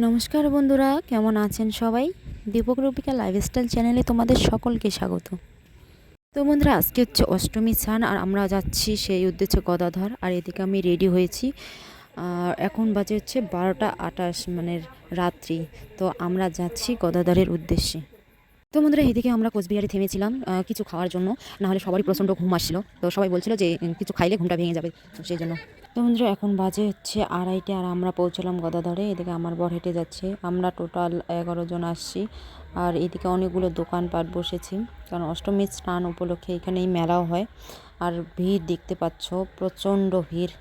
নমস্কার বন্ধুরা, কেমন আছেন সবাই? দীপক রূপিকা লাইফস্টাইল চ্যানেলে তোমাদের সকলকে স্বাগত। তো বন্ধুরা, আজকে হচ্ছে অষ্টমী স্নান আর আমরা যাচ্ছি সেই উদ্দেশ্যে গদাধর। আর এদিকে আমি রেডি হয়েছি। আর এখন বাজে হচ্ছে 12টা 28 মানে রাত্রি। তো আমরা যাচ্ছি গদাধরের উদ্দেশ্যে। তো বন্ধুরা, এদিকে আমরা কোচবিহারে থেমেছিলাম কিছু খাওয়ার জন্য। নাহলে সবারই প্রচণ্ড ঘুম আসছিল, তো সবাই বলছিল যে কিছু খাইলে ঘুমটা ভেঙে যাবে, তো সেই জন্য। তো বন্ধুরা, এখন বাজে হচ্ছে 2:30 আর আমরা পৌঁছলাম গদাধরে। এদিকে আমার বর হেঁটে যাচ্ছে। আমরা টোটাল 11 জন আসছি। আর এদিকে অনেকগুলো দোকানপাট বসেছি, কারণ অষ্টমীর স্নান উপলক্ষে এখানে এই মেলাও হয়। আর ভিড় দেখতে পাচ্ছ, প্রচণ্ড ভিড়।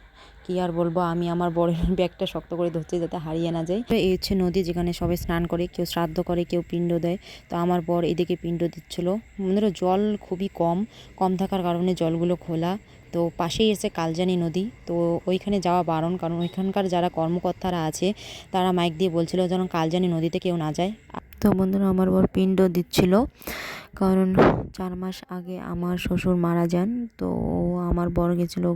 কি আর বলবো, আমি আমার বরের ব্যাগটা শক্ত করে ধরছি যাতে হারিয়ে না যায়। এই হচ্ছে নদী, যেখানে সবাই স্নান করে, কেউ শ্রাদ্ধ করে, কেউ পিণ্ড দেয়। তো আমার বর এদিকে পিণ্ড দিচ্ছিল। বন্ধুরা, জল খুবই কম কম থাকার কারণে জলগুলো খোলা। তো পাশেই এসে কালজানি নদী, তো ওইখানে যাওয়া বারণ, কারণ ওইখানকার যারা কর্মকর্তারা আছে তারা মাইক দিয়ে বলছিল যেন কালজানি নদীতে কেউ না যায়। তো বন্ধুরা, আমার বর পিণ্ড দিচ্ছিল, কারণ 4 মাস আগে আমার শ্বশুর মারা যান। তো আমার বর গেছিলো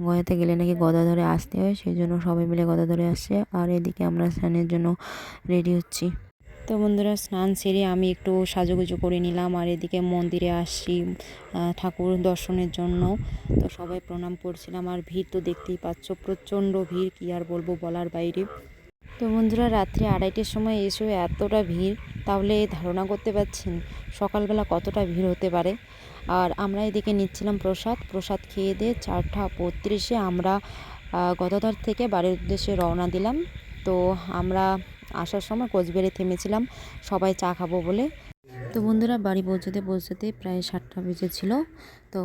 গয়াতে গেলে নাকি গদাধরে আসতে হয়, সেই জন্য সবাই মিলে গদাধরে আসছে। আর এদিকে আমরা স্নানের জন্য রেডি হচ্ছি। তো বন্ধুরা, স্নান সেরে আমি একটু সাজুগুজু করে নিলাম। আর এদিকে মন্দিরে আসছি ঠাকুর দর্শনের জন্য। তো সবাই প্রণাম করছিলাম। আর ভিড় তো দেখতেই পাচ্ছ, প্রচণ্ড ভিড়, কি আর বলবো, বলার বাইরে। তো বন্ধুরা, রাত্রি 2:30-এর সময় এসেও এতটা ভিড়, তাহলে ধারণা করতে পারছেন সকালবেলা কতটা ভিড় হতে পারে। আর আমরা এদিকে নিচ্ছিলাম প্রসাদ খেয়ে দিয়ে 4:32-এ আমরা গদাধর থেকে বাড়ির উদ্দেশ্যে রওনা দিলাম। তো আমরা আসার সময় কোচবিহারে থেমেছিলাম সবাই চা খাবো বলে। তো বন্ধুরা, বাড়ি পৌঁছাতে প্রায় 7টা বেজেছিল। তো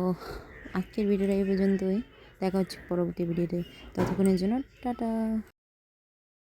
আজকের ভিডিওটা এই পর্যন্তই। দেখা হচ্ছে পরবর্তী ভিডিওতে। ততক্ষণের জন্য টাটা।